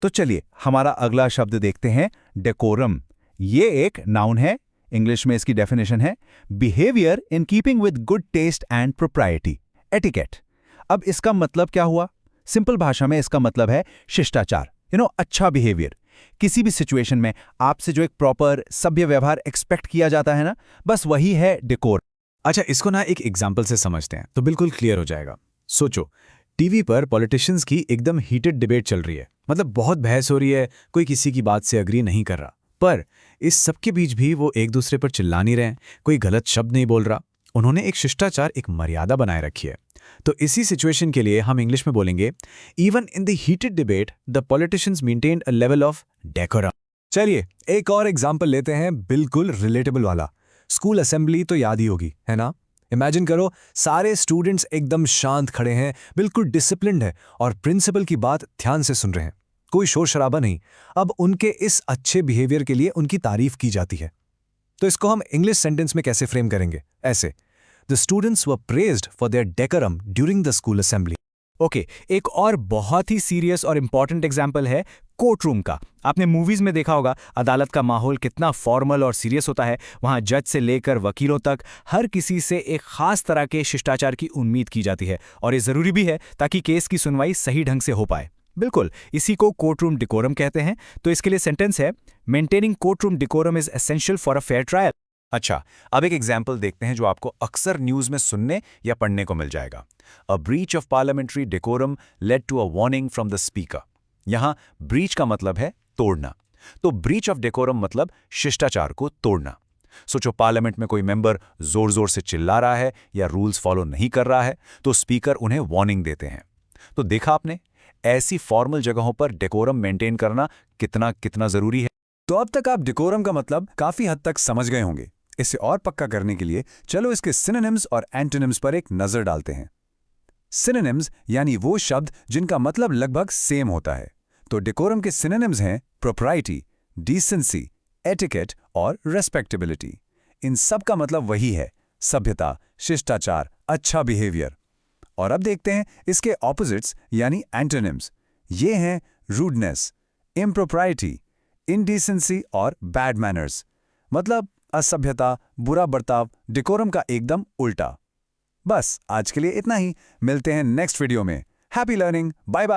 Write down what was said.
तो चलिए हमारा अगला शब्द देखते हैं, डेकोरम। ये एक नाउन है। इंग्लिश में इसकी डेफिनेशन है behaviour in keeping with good taste and propriety, etiquette. अब इसका मतलब क्या हुआ? सिंपल भाषा में इसका मतलब है शिष्टाचार, अच्छा बिहेवियर। किसी भी सिचुएशन में आपसे जो एक प्रॉपर सभ्य व्यवहार एक्सपेक्ट किया जाता है ना, बस वही है डेकोर। अच्छा, इसको ना एक एग्जाम्पल से समझते हैं तो बिल्कुल क्लियर हो जाएगा। सोचो, टीवी पर पॉलिटिशियंस की एकदम हीटेड डिबेट चल रही है, मतलब बहुत बहस हो रही है, कोई किसी की बात से अग्री नहीं कर रहा, पर इस सबके बीच भी वो एक दूसरे पर चिल्ला नहीं रहे, कोई गलत शब्द नहीं बोल रहा। उन्होंने एक शिष्टाचार, एक मर्यादा बनाए रखी है। तो इसी सिचुएशन के लिए हम इंग्लिश में बोलेंगे, even in the heated debate the politicians maintained a level of decorum. चलिए एक और एग्जाम्पल लेते हैं, बिल्कुल रिलेटेबल वाला। स्कूल असेंबली तो याद ही होगी, है ना? इमेजिन करो, सारे स्टूडेंट्स एकदम शांत खड़े हैं, बिल्कुल डिसिप्लिन्ड है और प्रिंसिपल की बात ध्यान से सुन रहे हैं, कोई शोर शराबा नहीं। अब उनके इस अच्छे बिहेवियर के लिए उनकी तारीफ की जाती है। तो इसको हम इंग्लिश सेंटेंस में कैसे फ्रेम करेंगे? ऐसे, the students were praised for their decorum during the school assembly. Okay, एक और बहुत ही सीरियस और इंपॉर्टेंट एग्जाम्पल है कोर्ट रूम का। आपने मूवीज में देखा होगा अदालत का माहौल कितना फॉर्मल और सीरियस होता है। वहां जज से लेकर वकीलों तक हर किसी से एक खास तरह के शिष्टाचार की उम्मीद की जाती है, और ये जरूरी भी है ताकि केस की सुनवाई सही ढंग से हो पाए। बिल्कुल, इसी को कोर्ट रूम डिकोरम कहते हैं। तो इसके लिए सेंटेंस है, maintaining court room decorum is essential for a fair trial. अच्छा, अब एक एग्जाम्पल देखते हैं जो आपको अक्सर न्यूज में सुनने या पढ़ने को मिल जाएगा। A breach of parliamentary decorum led to a warning from the speaker. यहां ब्रीच का मतलब है तोड़ना, तो ब्रीच ऑफ डेकोरम मतलब शिष्टाचार को तोड़ना। सोचो, पार्लियामेंट में कोई मेंबर जोर जोर से चिल्ला रहा है या रूल्स फॉलो नहीं कर रहा है, तो स्पीकर उन्हें वार्निंग देते हैं। तो देखा आपने, ऐसी फॉर्मल जगहों पर डेकोरम मेंटेन करना कितना कितना जरूरी है। तो अब तक आप डेकोरम का मतलब काफी हद तक समझ गए होंगे। इसे और पक्का करने के लिए चलो इसके सिनोनिम्स और एंटोनिम्स पर एक नजर डालते हैं। सिनोनिम्स यानी वो शब्द जिनका मतलब लगभग सेम होता है। तो डेकोरम के सिनोनिम्स हैं प्रोप्राइटी, डिसेंसी, एटिकेट और रेस्पेक्टेबिलिटी। इन सब का मतलब वही है, सभ्यता, शिष्टाचार, अच्छा बिहेवियर। और अब देखते हैं इसके ऑपोजिट्स यानी एंटोनिम्स। ये हैं रूडनेस, इम्प्रोप्राइटी, इंडिसेंसी और बैड मैनर्स, मतलब असभ्यता, बुरा बर्ताव, डेकोरम का एकदम उल्टा। बस आज के लिए इतना ही, मिलते हैं नेक्स्ट वीडियो में। Happy learning, bye bye.